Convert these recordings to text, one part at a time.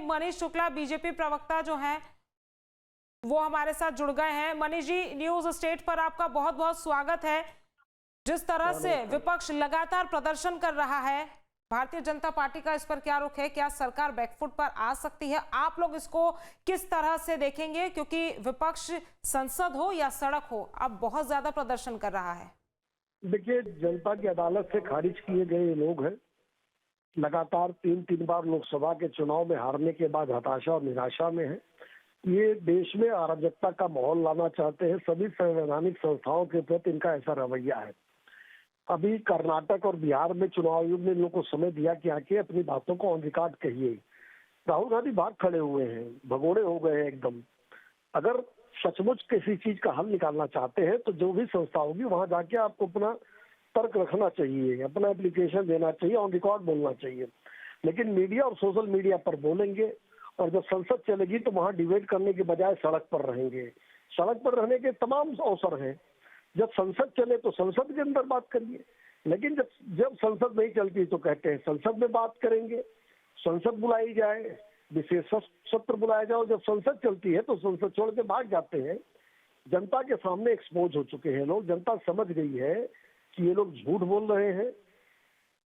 Manish Shukla BJP प्रवक्ता जो हैं वो हमारे साथ जुड़ गए हैं। मनीष जी, न्यूज स्टेट पर आपका बहुत बहुत स्वागत है। जिस तरह से विपक्ष लगातार प्रदर्शन कर रहा है, भारतीय जनता पार्टी का इस पर क्या रुख है? क्या सरकार बैकफुट पर आ सकती है? आप लोग इसको किस तरह से देखेंगे? क्योंकि विपक्ष संसद हो या सड़क हो, अब बहुत ज्यादा प्रदर्शन कर रहा है। देखिए, जनता की अदालत से खारिज किए गए लोग हैं। लगातार तीन बार लोकसभा के चुनाव में हारने के बाद हताशा और निराशा में है। ये देश में अराजकता का माहौल लाना चाहते हैं। सभी संवैधानिक संस्थाओं के प्रति इनका ऐसा रवैया है। अभी कर्नाटक और बिहार में चुनाव आयोग ने लोगों को समय दिया कि आके अपनी बातों को ऑन रिकॉर्ड कहिए। राहुल गांधी भाग खड़े हुए हैं, भगोड़े हो गए हैं एकदम। अगर सचमुच किसी चीज का हल निकालना चाहते हैं तो जो भी संस्था होगी वहां जाके आपको अपना तर्क रखना चाहिए, अपना एप्लीकेशन देना चाहिए, ऑन रिकॉर्ड बोलना चाहिए। लेकिन मीडिया और सोशल मीडिया पर बोलेंगे और जब संसद चलेगी तो वहां डिबेट करने के बजाय सड़क पर रहेंगे। सड़क पर रहने के तमाम अवसर हैं। जब संसद चले तो संसद के अंदर बात करिए, लेकिन जब संसद नहीं चलती तो कहते हैं संसद में बात करेंगे। संसद बुलाई जाए, विशेष सत्र बुलाया जाए। जब संसद चलती है तो संसद छोड़ के भाग जाते हैं। जनता के सामने एक्सपोज हो चुके हैं लोग। जनता समझ गई है कि ये लोग झूठ बोल रहे हैं।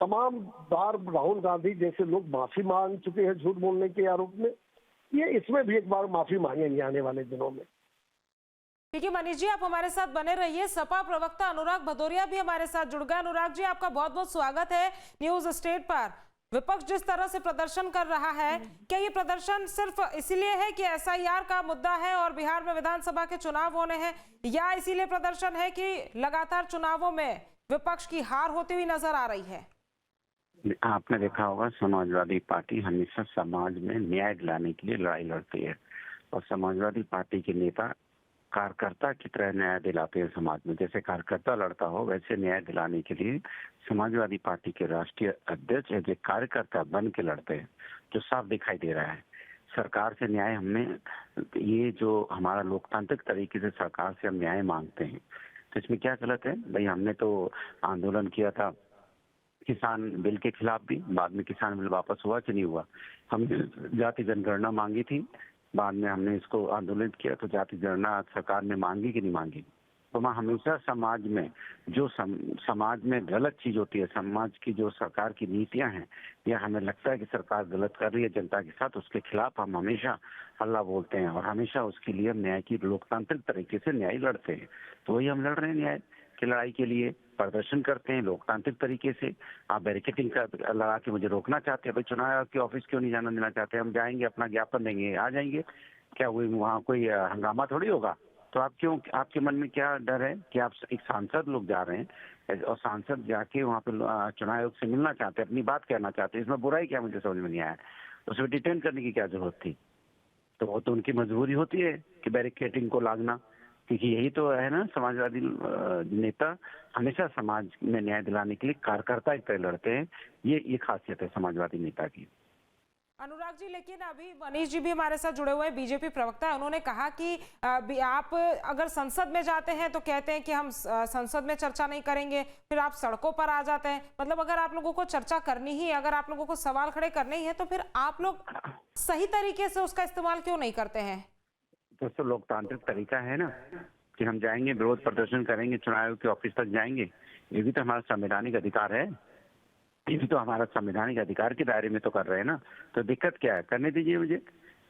तमाम बार राहुल गांधी जैसे लोग माफी मांग चुके हैं झूठ बोलने के आरोप में। ये इसमें भी एक बार माफी मांगेंगे आने वाले दिनों में। ठीक है मनीष जी, आप हमारे साथ बने रहिए। सपा प्रवक्ता अनुराग भदौरिया भी हमारे साथ जुड़ गए। अनुराग जी, आपका बहुत बहुत स्वागत है न्यूज स्टेट पर। विपक्ष जिस तरह से प्रदर्शन कर रहा है, क्या ये प्रदर्शन सिर्फ इसीलिए है कि एसआईआर का मुद्दा है और बिहार में विधानसभा के चुनाव होने हैं, या इसीलिए प्रदर्शन है कि लगातार चुनावों में विपक्ष की हार होती हुई नजर आ रही है? आपने देखा होगा, समाजवादी पार्टी हमेशा समाज में न्याय दिलाने के लिए लड़ाई लड़ती है और समाजवादी पार्टी के नेता कार्यकर्ता की तरह न्याय दिलाते हैं समाज में। जैसे कार्यकर्ता लड़ता हो वैसे न्याय दिलाने के लिए समाजवादी पार्टी के राष्ट्रीय अध्यक्ष जो कार्यकर्ता बन के लड़ते हैं, जो साफ दिखाई दे रहा है। सरकार से न्याय हमने, ये जो हमारा लोकतांत्रिक तरीके से सरकार से हम न्याय मांगते हैं, तो इसमें क्या गलत है भाई? हमने तो आंदोलन किया था किसान बिल के खिलाफ भी, बाद में किसान बिल वापस हुआ कि नहीं हुआ। हमने जाति जनगणना मांगी थी, बाद में हमने इसको आंदोलित किया, तो जाति जनगणना सरकार ने मांगी कि नहीं मांगी। तो मैं हमेशा समाज में जो समाज में गलत चीज होती है, समाज की जो सरकार की नीतियां हैं, या हमें लगता है कि सरकार गलत कर रही है जनता के साथ, उसके खिलाफ हम हमेशा हल्ला बोलते हैं और हमेशा उसके लिए हम न्याय की लोकतांत्रिक तरीके से न्याय लड़ते हैं। तो वही हम लड़ रहे हैं, न्याय की लड़ाई के लिए प्रदर्शन करते हैं लोकतांत्रिक तरीके से। आप बैरिकेडिंग का लगा के मुझे रोकना चाहते हैं, भाई चुनाव आयोग के ऑफिस क्यों नहीं जाना देना चाहते? हम जाएंगे, अपना ज्ञापन देंगे, आ जाएंगे। क्या वहाँ कोई हंगामा थोड़ी होगा? तो आप क्यों, आपके मन में क्या डर है कि आप एक सांसद लोग जा रहे हैं और सांसद जाके वहाँ पे चुनाव आयोग से मिलना चाहते हैं, अपनी बात कहना चाहते हैं, इसमें बुराई क्या? मुझे समझ में नहीं आया। उसमें डिटेन करने की क्या जरूरत थी? तो वो तो उनकी मजबूरी होती है कि बैरिकेडिंग को लागना, क्योंकि यही तो है ना, समाजवादी नेता हमेशा समाज में न्याय दिलाने के लिए कार्यकर्ता की तरह लड़ते हैं। ये खासियत है समाजवादी नेता की। अनुराग जी, लेकिन अभी मनीष जी भी हमारे साथ जुड़े हुए हैं, बीजेपी प्रवक्ता। उन्होंने कहा कि आप अगर संसद में जाते हैं तो कहते हैं कि हम संसद में चर्चा नहीं करेंगे, फिर आप सड़कों पर आ जाते हैं। मतलब अगर आप लोगों को चर्चा करनी ही, अगर आप लोगों को सवाल खड़े करने ही है, तो फिर आप लोग सही तरीके से उसका इस्तेमाल क्यों नहीं करते हैं? दोस्तों, लोकतांत्रिक तरीका है ना कि हम जाएंगे, विरोध प्रदर्शन करेंगे, चुनाव आयोग के ऑफिस तक जाएंगे। ये भी तो हमारा संवैधानिक अधिकार है। ये भी तो हमारा संवैधानिक अधिकार के दायरे में तो कर रहे हैं ना। तो दिक्कत क्या है? करने दीजिए मुझे।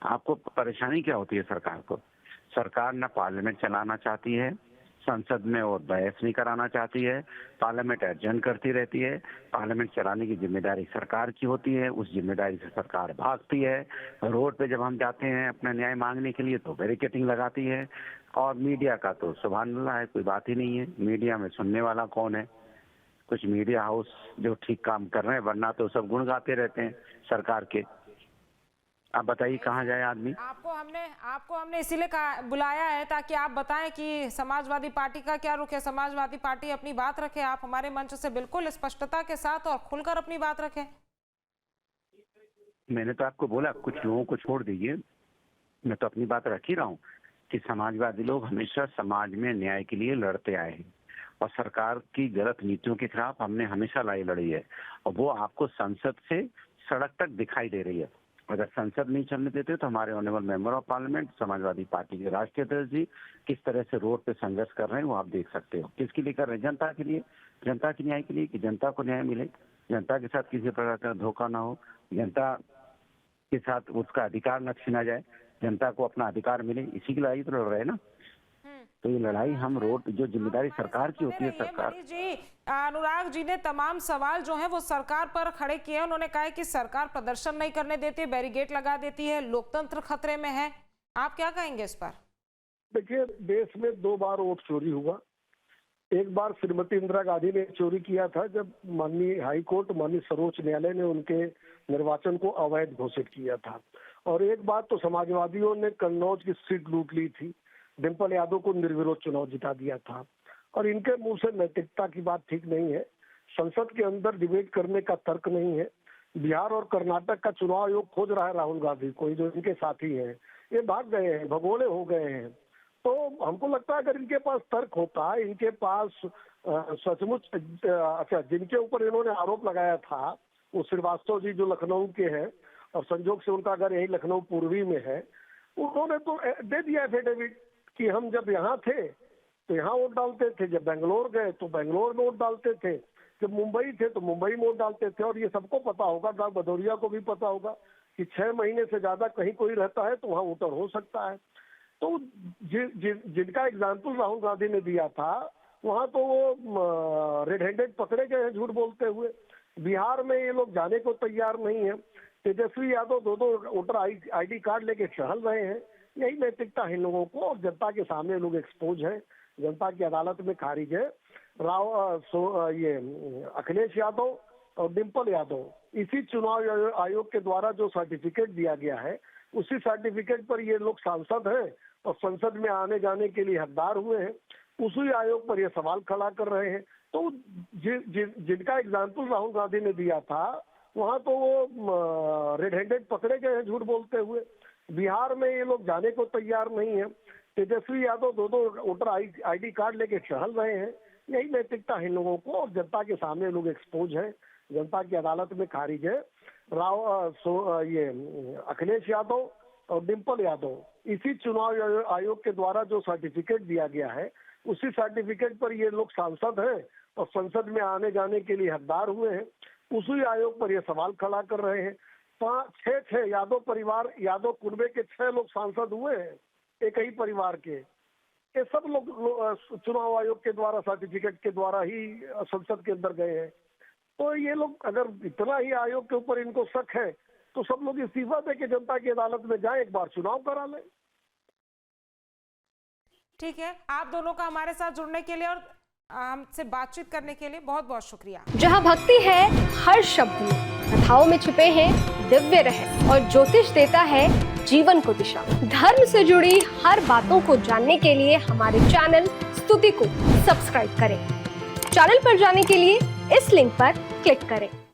आपको परेशानी क्या होती है सरकार को? सरकार ना पार्लियामेंट चलाना चाहती है, संसद में और बहस नहीं कराना चाहती है, पार्लियामेंट एडजर्न करती रहती है। पार्लियामेंट चलाने की जिम्मेदारी सरकार की होती है, उस जिम्मेदारी से सरकार भागती है। रोड पे जब हम जाते हैं अपना न्याय मांगने के लिए तो बैरिकेडिंग लगाती है। और मीडिया का तो सुभान अल्लाह है, कोई बात ही नहीं है। मीडिया में सुनने वाला कौन है? कुछ मीडिया हाउस जो ठीक काम कर रहे हैं, वरना तो सब गुण गाते रहते हैं सरकार के। आप बताइए कहाँ जाए आदमी? आपको हमने इसीलिए बुलाया है ताकि आप बताएं कि समाजवादी पार्टी का क्या रुख है। समाजवादी पार्टी अपनी बात रखे, आप हमारे मंच से बिल्कुल स्पष्टता के साथ और खुलकर अपनी बात रखें। मैंने तो आपको बोला कुछ लोगों को छोड़ दीजिए, मैं तो अपनी बात रख ही रहा हूँ कि समाजवादी लोग हमेशा समाज में न्याय के लिए लड़ते आए हैं और सरकार की गलत नीतियों के खिलाफ हमने हमेशा लड़ाई लड़ी है। और वो आपको संसद से सड़क तक दिखाई दे रही है। अगर संसद नहीं चलने देते तो हमारे honourable member of parliament Samajwadi party के राष्ट्रीय अध्यक्ष जी किस तरह से रोड पे संघर्ष कर रहे हैं वो आप देख सकते हो। किसके लिए कर रहे हैं? जनता के लिए, जनता के न्याय के लिए, कि जनता को न्याय मिले, जनता के साथ किसी प्रकार का धोखा ना हो, जनता के साथ उसका अधिकार न छीना जाए, जनता को अपना अधिकार मिले, इसी की लड़ाई तो लड़ रहे हैं ना। तो ये लड़ाई हम रोड, जो जिम्मेदारी सरकार की होती है, सरकार। मनीष जी, अनुराग जी ने तमाम सवाल जो है वो सरकार पर खड़े किए। उन्होंने कहा है कि सरकार प्रदर्शन नहीं करने देती, बैरिकेड लगा देती है, लोकतंत्र खतरे में है। आप क्या कहेंगे इस पर? देखिए, देश में 2 बार वोट चोरी हुआ। एक बार श्रीमती इंदिरा गांधी ने चोरी किया था जब माननीय हाई कोर्ट, माननीय सर्वोच्च न्यायालय ने उनके निर्वाचन को अवैध घोषित किया था। और एक बार तो समाजवादियों ने कन्नौज की सीट लूट ली थी, डिम्पल यादव को निर्विरोध चुनाव जिता दिया था। और इनके मुंह से नैतिकता की बात ठीक नहीं है, संसद के अंदर डिबेट करने का तर्क नहीं है। बिहार और कर्नाटक का चुनाव आयोग खोज रहा है राहुल गांधी को, जो इनके साथी हैं, ये भाग गए हैं, भगोड़े हो गए हैं। तो हमको लगता है अगर इनके पास तर्क होता, इनके पास सचमुच, अच्छा, जिनके ऊपर इन्होंने आरोप लगाया था वो श्रीवास्तव जी जो लखनऊ के हैं और संजोग से उनका घर यही लखनऊ पूर्वी में है, उन्होंने तो दे दिया एफिडेविट कि हम जब यहाँ थे तो यहाँ वोट डालते थे, जब बेंगलोर गए तो बेंगलोर में वोट डालते थे, जब मुंबई थे तो मुंबई में वोट डालते थे। और ये सबको पता होगा, डॉ भदौरिया को भी पता होगा कि 6 महीने से ज्यादा कहीं कोई रहता है तो वहाँ वोटर हो सकता है। तो जिनका एग्जाम्पल राहुल गांधी ने दिया था, वहाँ तो वो रेड हैंडेड पकड़े गए हैं झूठ बोलते हुए। बिहार में ये लोग जाने को तैयार नहीं है। Tejashwi Yadav 2 voter ID card लेके टहल रहे हैं। यही नैतिकता है लोगों को, और जनता के सामने लोग एक्सपोज है, जनता की अदालत में खारिज है। ये अखिलेश यादव और डिम्पल यादव इसी चुनाव आयोग के द्वारा जो सर्टिफिकेट दिया गया है, उसी सर्टिफिकेट पर ये लोग सांसद हैं और संसद में आने जाने के लिए हकदार हुए हैं। उसी आयोग पर ये सवाल खड़ा कर रहे हैं। तो जिनका एग्जाम्पल राहुल गांधी ने दिया था, वहाँ तो वो रेड हैंडेड पकड़े गए हैं झूठ बोलते हुए। बिहार में ये लोग जाने को तैयार नहीं है। Tejashwi Yadav 2 voter ID card लेके टहल रहे हैं। यही नैतिकता है लोगों को, और जनता के सामने लोग एक्सपोज है, जनता की अदालत में खारिज है। ये अखिलेश यादव और डिम्पल यादव इसी चुनाव आयोग के द्वारा जो सर्टिफिकेट दिया गया है, उसी सर्टिफिकेट पर ये लोग सांसद हैं और संसद में आने जाने के लिए हकदार हुए हैं। उसी आयोग पर ये सवाल खड़ा कर रहे हैं। 5-6 यादव परिवार, यादव कुनबे के 6 लोग सांसद हुए हैं एक ही परिवार के। ये सब लोग चुनाव आयोग के द्वारा, सर्टिफिकेट के द्वारा ही संसद के अंदर गए हैं। तो ये लोग, अगर इतना ही आयोग के ऊपर इनको शक है, तो सब लोग इस्तीफा दे के जनता की अदालत में जाए, एक बार चुनाव करा लें। ठीक है, आप दोनों का हमारे साथ जुड़ने के लिए और हमसे बातचीत करने के लिए बहुत बहुत शुक्रिया। जहां भक्ति है हर शब्द में, कथाओं में छिपे हैं दिव्य रहस्य और ज्योतिष देता है जीवन को दिशा। धर्म से जुड़ी हर बातों को जानने के लिए हमारे चैनल स्तुति को सब्सक्राइब करें। चैनल पर जाने के लिए इस लिंक पर क्लिक करें।